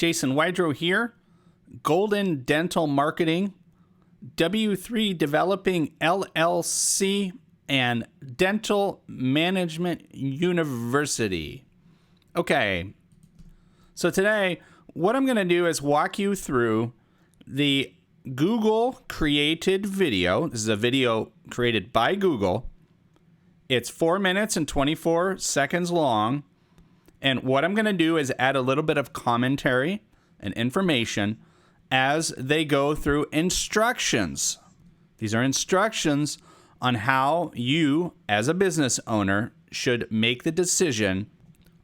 Jason Wydro here, Golden Dental Marketing, W3 Developing LLC, and Dental Management University. Okay, so today what I'm going to do is walk you through the Google created video. This is a video created by Google. It's 4 minutes and 24 seconds long. And what I'm going to do is add a little bit of commentary and information as they go through instructions. These are instructions on how you, as a business owner, should make the decision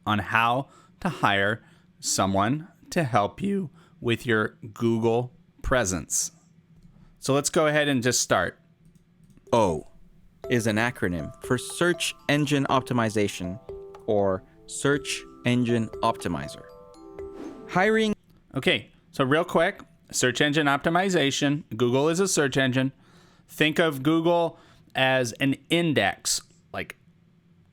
on how to hire someone to help you with your Google presence. So let's go ahead and just start. O is an acronym for Search Engine Optimization, or Search Engine Optimizer. Hiring. Okay, so real quick, search engine optimization. Google is a search engine. Think of Google as an index. Like,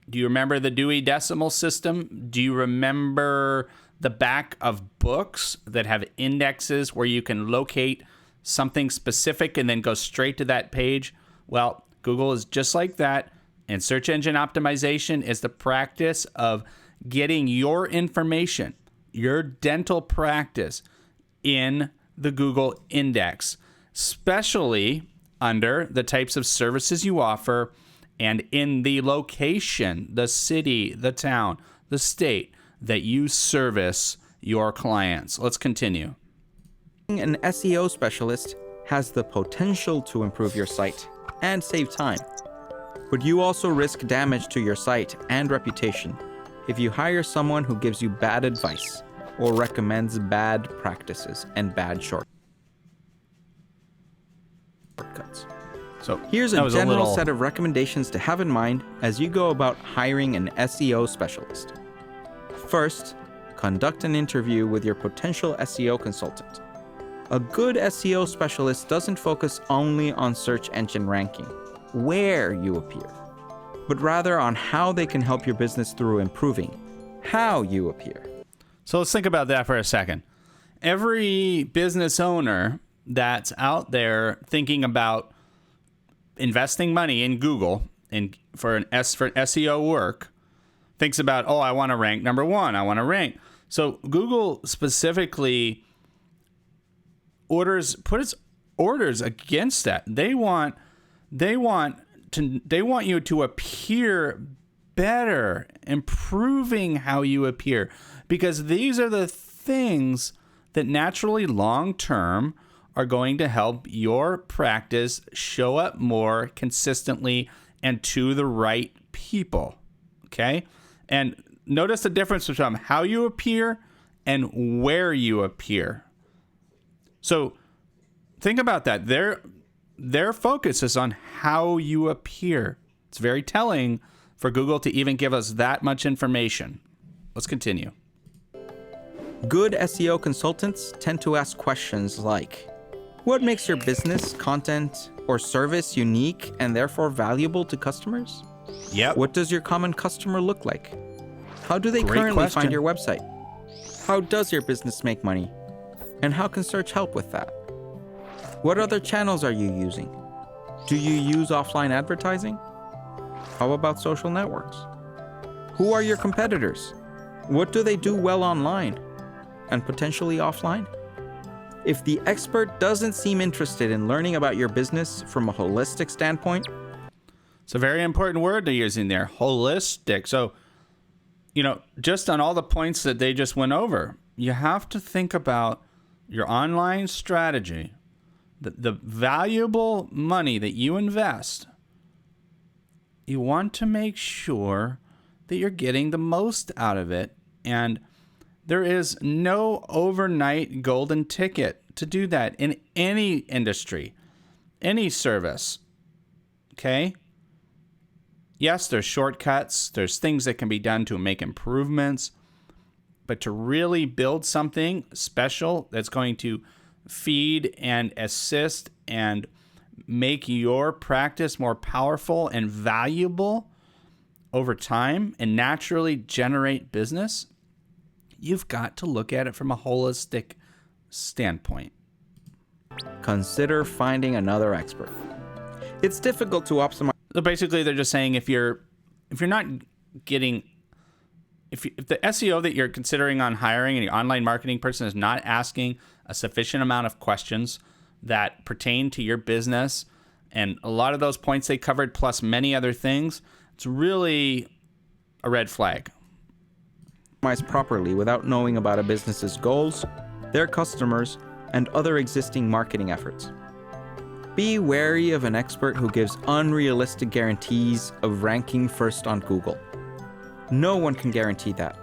do you remember the Dewey Decimal System? Do you remember the back of books that have indexes where you can locate something specific and then go straight to that page? Well, Google is just like that. And search engine optimization is the practice of getting your information, your dental practice, in the Google index, especially under the types of services you offer and in the location, the city, the town, the state that you service your clients. Let's continue. An SEO specialist has the potential to improve your site and save time. But you also risk damage to your site and reputation if you hire someone who gives you bad advice or recommends bad practices and bad shortcuts. So here's a general set of recommendations to have in mind as you go about hiring an SEO specialist. First, conduct an interview with your potential SEO consultant. A good SEO specialist doesn't focus only on search engine ranking, where you appear, but rather on how they can help your business through improving how you appear. So let's think about that for a second. Every business owner that's out there thinking about investing money in Google and for SEO work thinks about, I want to rank number one. I want to rank. So Google specifically puts orders against that. They want you to appear better, improving how you appear, because these are the things that naturally long term are going to help your practice show up more consistently and to the right people. Okay? And notice the difference between how you appear and where you appear. So think about that. Their focus is on how you appear. It's very telling for Google to even give us that much information. Let's continue. Good SEO consultants tend to ask questions like, what makes your business, content, or service unique and therefore valuable to customers? Yep. What does your common customer look like? How do they Great currently question. find your website? How does your business make money? And how can search help with that? What other channels are you using? Do you use offline advertising? How about social networks? Who are your competitors? What do they do well online and potentially offline? If the expert doesn't seem interested in learning about your business from a holistic standpoint, it's a very important word they're using there, holistic. So, just on all the points that they just went over, you have to think about your online strategy, the valuable money that you invest. You want to make sure that you're getting the most out of it. And there is no overnight golden ticket to do that in any industry, any service. Okay? Yes, there's shortcuts. There's things that can be done to make improvements. But to really build something special that's going to feed and assist and make your practice more powerful and valuable over time and naturally generate business, You've got to look at it from a holistic standpoint. Consider finding another expert. It's difficult to optimize. So basically, they're just saying if the SEO that you're considering on hiring and your online marketing person is not asking a sufficient amount of questions that pertain to your business, and a lot of those points they covered plus many other things, it's really a red flag. Properly without knowing about a business's goals, their customers, and other existing marketing efforts. Be wary of an expert who gives unrealistic guarantees of ranking first on Google. No one can guarantee that,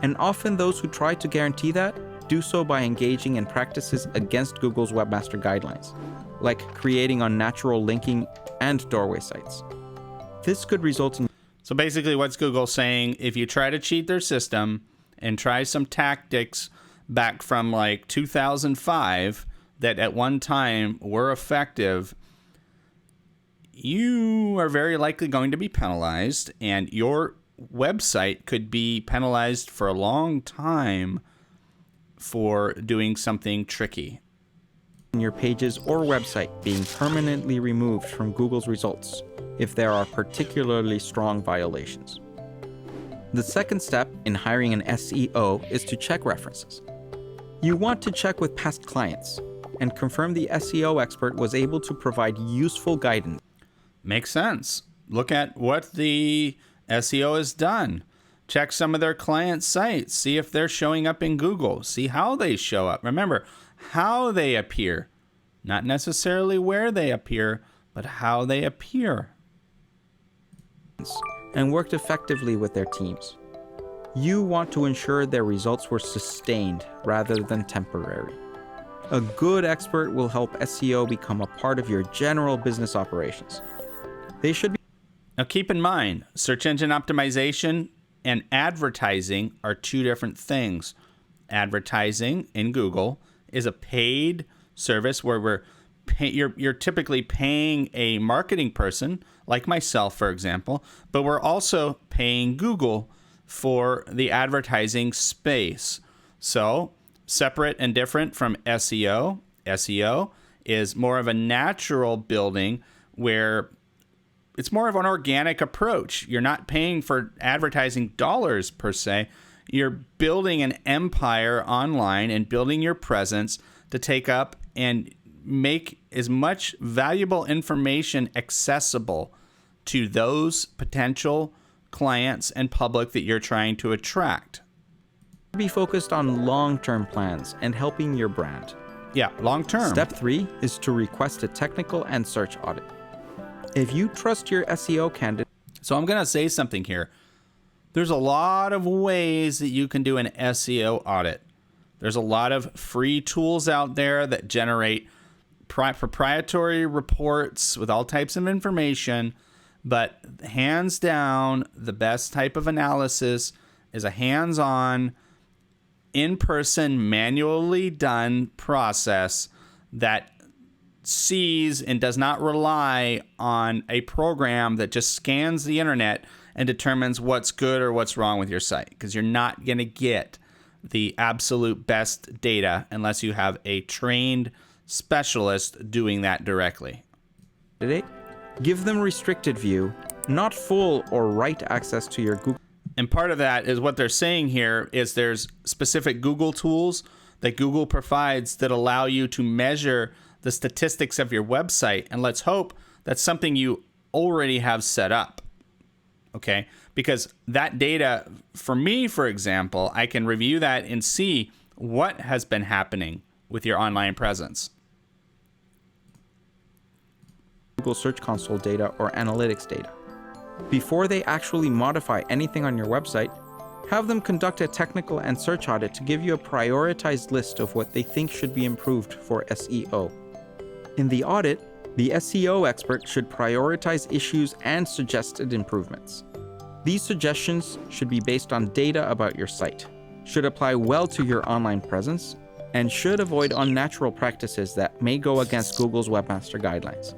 and often those who try to guarantee that do so by engaging in practices against Google's webmaster guidelines, like creating unnatural linking and doorway sites. This could result in... So basically what's Google saying, if you try to cheat their system and try some tactics back from like 2005 that at one time were effective, you are very likely going to be penalized, and your website could be penalized for a long time for doing something tricky. Your pages or website being permanently removed from Google's results if there are particularly strong violations. The second step in hiring an SEO is to check references. You want to check with past clients and confirm the SEO expert was able to provide useful guidance. Makes sense. Look at what the SEO has done. Check some of their client sites. See if they're showing up in Google. See how they show up. Remember, how they appear. Not necessarily where they appear, but how they appear. And worked effectively with their teams. You want to ensure their results were sustained rather than temporary. A good expert will help SEO become a part of your general business operations. They should be... Now keep in mind, search engine optimization and advertising are two different things. Advertising in Google is a paid service where you're typically paying a marketing person, like myself, for example, but we're also paying Google for the advertising space. So separate and different from SEO. SEO is more of a natural building where it's more of an organic approach. You're not paying for advertising dollars per se. You're building an empire online and building your presence to take up and make as much valuable information accessible to those potential clients and public that you're trying to attract. Be focused on long-term plans and helping your brand. Yeah, long-term. Step 3 is to request a technical and search audit. If you trust your SEO candidate... So I'm going to say something here. There's a lot of ways that you can do an SEO audit. There's a lot of free tools out there that generate proprietary reports with all types of information, but hands down, the best type of analysis is a hands-on, in-person, manually done process that sees and does not rely on a program that just scans the internet and determines what's good or what's wrong with your site, because you're not going to get the absolute best data unless you have a trained specialist doing that directly. Give them restricted view, not full or write access to your Google. And part of that is what they're saying here is there's specific Google tools that Google provides that allow you to measure the statistics of your website. And let's hope that's something you already have set up. Okay? Because that data, for me, for example, I can review that and see what has been happening with your online presence. Google Search Console data or analytics data. Before they actually modify anything on your website, have them conduct a technical and search audit to give you a prioritized list of what they think should be improved for SEO. In the audit, the SEO expert should prioritize issues and suggested improvements. These suggestions should be based on data about your site, should apply well to your online presence, and should avoid unnatural practices that may go against Google's webmaster guidelines.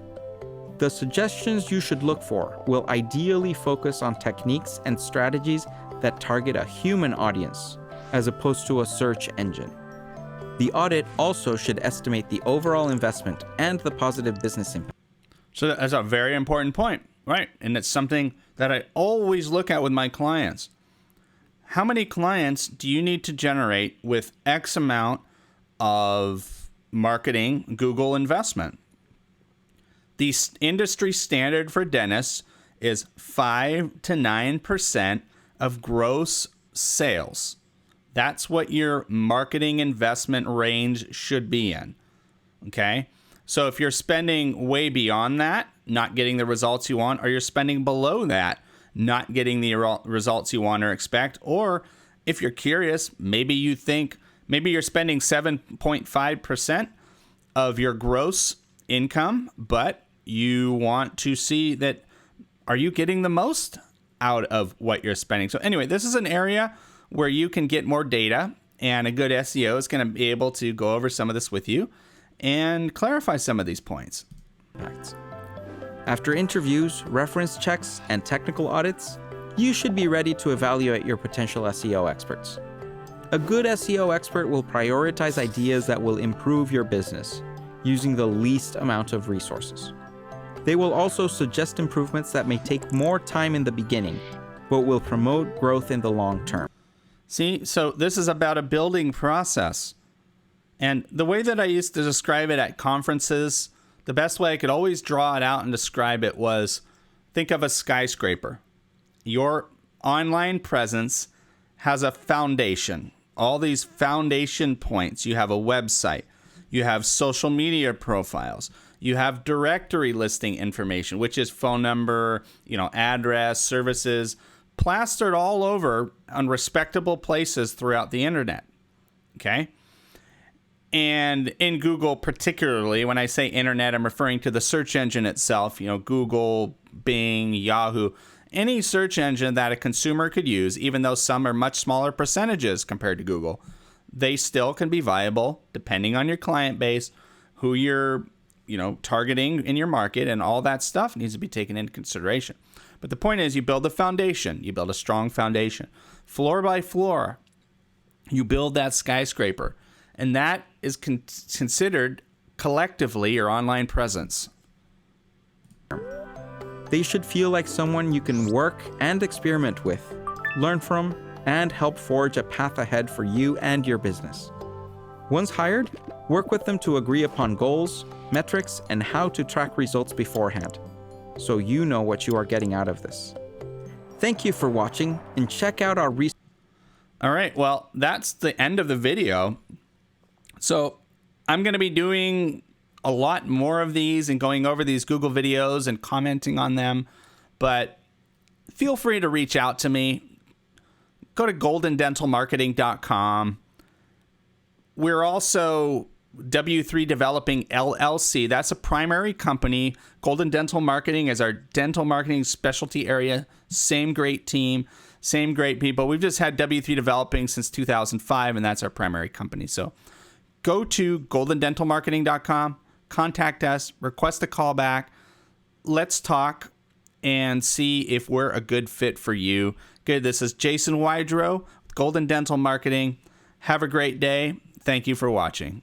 The suggestions you should look for will ideally focus on techniques and strategies that target a human audience as opposed to a search engine. The audit also should estimate the overall investment and the positive business impact. So that's a very important point, right? And it's something that I always look at with my clients. How many clients do you need to generate with X amount of marketing Google investment? The industry standard for dentists is 5 to 9% of gross sales. That's what your marketing investment range should be in. Okay? So if you're spending way beyond that, not getting the results you want, or you're spending below that, not getting the results you want or expect, or if you're curious, maybe you're spending 7.5% of your gross income, but you want to see that, are you getting the most out of what you're spending? So anyway, this is an area where you can get more data, and a good SEO is going to be able to go over some of this with you and clarify some of these points. After interviews, reference checks, and technical audits, you should be ready to evaluate your potential SEO experts. A good SEO expert will prioritize ideas that will improve your business using the least amount of resources. They will also suggest improvements that may take more time in the beginning, but will promote growth in the long term. See, so this is about a building process. And the way that I used to describe it at conferences, the best way I could always draw it out and describe it was, think of a skyscraper. Your online presence has a foundation. All these foundation points. You have a website. You have social media profiles. You have directory listing information, which is phone number, address, services, plastered all over on respectable places throughout the internet. Okay? And in Google particularly, when I say internet, I'm referring to the search engine itself, Google, Bing, Yahoo, any search engine that a consumer could use, even though some are much smaller percentages compared to Google, they still can be viable depending on your client base, who you're, targeting in your market, and all that stuff needs to be taken into consideration. But the point is, you build a foundation, you build a strong foundation. Floor by floor, you build that skyscraper. And that is considered collectively your online presence. They should feel like someone you can work and experiment with, learn from, and help forge a path ahead for you and your business. Once hired, work with them to agree upon goals, metrics, and how to track results beforehand, so you know what you are getting out of this. Thank you for watching, and check out our resources. All right, well, that's the end of the video. So I'm going to be doing a lot more of these and going over these Google videos and commenting on them. But feel free to reach out to me. Go to goldendentalmarketing.com. We're also W3 Developing LLC. That's a primary company. Golden Dental Marketing is our dental marketing specialty area. Same great team, same great people. We've just had W3 Developing since 2005, and that's our primary company. So go to goldendentalmarketing.com, contact us, request a call back. Let's talk and see if we're a good fit for you. Good. This is Jason Wydro, Golden Dental Marketing. Have a great day. Thank you for watching.